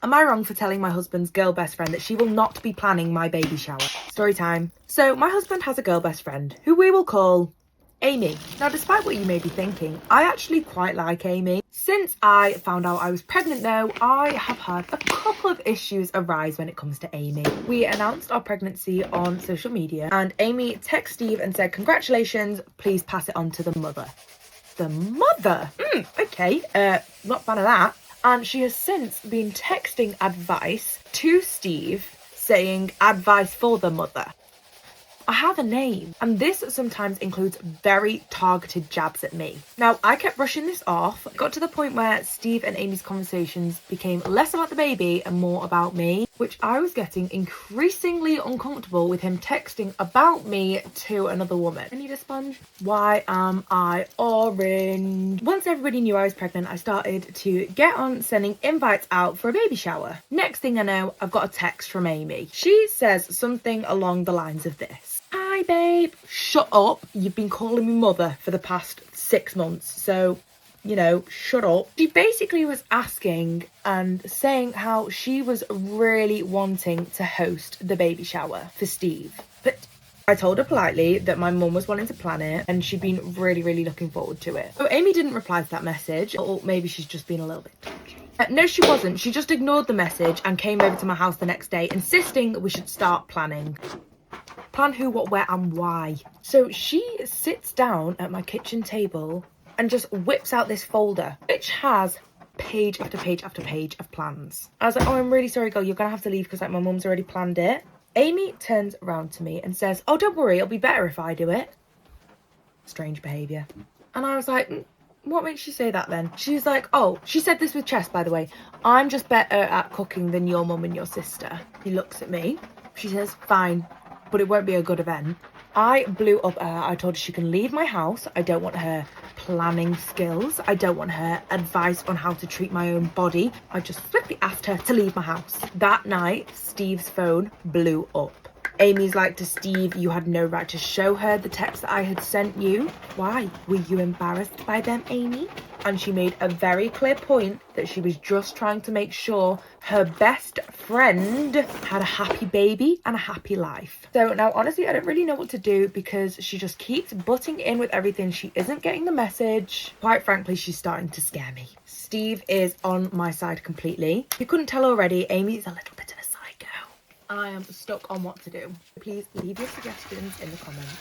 Am I wrong for telling my husband's girl best friend that she will not be planning my baby shower? Story time. So my husband has a girl best friend who we will call Amy. Now, despite what you may be thinking, I actually quite like Amy. Since I found out I was pregnant though, I have had a couple of issues arise when it comes to Amy. We announced our pregnancy on social media and Amy texted Steve and said, "Congratulations, please pass it on to the mother." The mother? Okay, not a fan of that. And she has since been texting advice to Steve saying advice for the mother. I have a name, and this sometimes includes very targeted jabs at me. Now, I kept brushing this off. It got to the point where Steve and Amy's conversations became less about the baby and more about me, which I was getting increasingly uncomfortable with him texting about me to another woman. I need a sponge. Why am I orange? Once everybody knew I was pregnant, I started to get on sending invites out for a baby shower. Next thing I know, I've got a text from Amy. She says something along the lines of this. "Hi babe, shut up. You've been calling me mother for the past 6 months, so, you know, shut up." She basically was asking and saying how she was really wanting to host the baby shower for Steve. But I told her politely that my mum was wanting to plan it and she'd been really looking forward to it. So Amy didn't reply to that message, or maybe she's just been a little bit touchy. No, she wasn't. She just ignored the message and came over to my house the next day, insisting that we should start planning. Plan who, what, where and why. So she sits down at my kitchen table and just whips out this folder which has page after page after page of plans. I was like, "Oh, I'm really sorry girl, you're gonna have to leave because like my mum's already planned it." Amy turns around to me and says, "Oh, don't worry, it'll be better if I do it." Strange behaviour. And I was like, "What makes you say that then?" She's like, "Oh," she said this with chest by the way, "I'm just better at cooking than your mum and your sister." He looks at me. She says, "Fine, but it won't be a good event." I blew up at her. I told her she can leave my house. I don't want her planning skills. I don't want her advice on how to treat my own body. I just flippantly asked her to leave my house. That night, Steve's phone blew up. Amy's like to Steve, "You had no right to show her the text that I had sent you." Why? Were you embarrassed by them, Amy? And she made a very clear point that she was just trying to make sure her best friend had a happy baby and a happy life. So now, honestly, I don't really know what to do because she just keeps butting in with everything. She isn't getting the message. Quite frankly, she's starting to scare me. Steve is on my side completely. You couldn't tell already, Amy is a little bit of a psycho. I am stuck on what to do. Please leave your suggestions in the comments.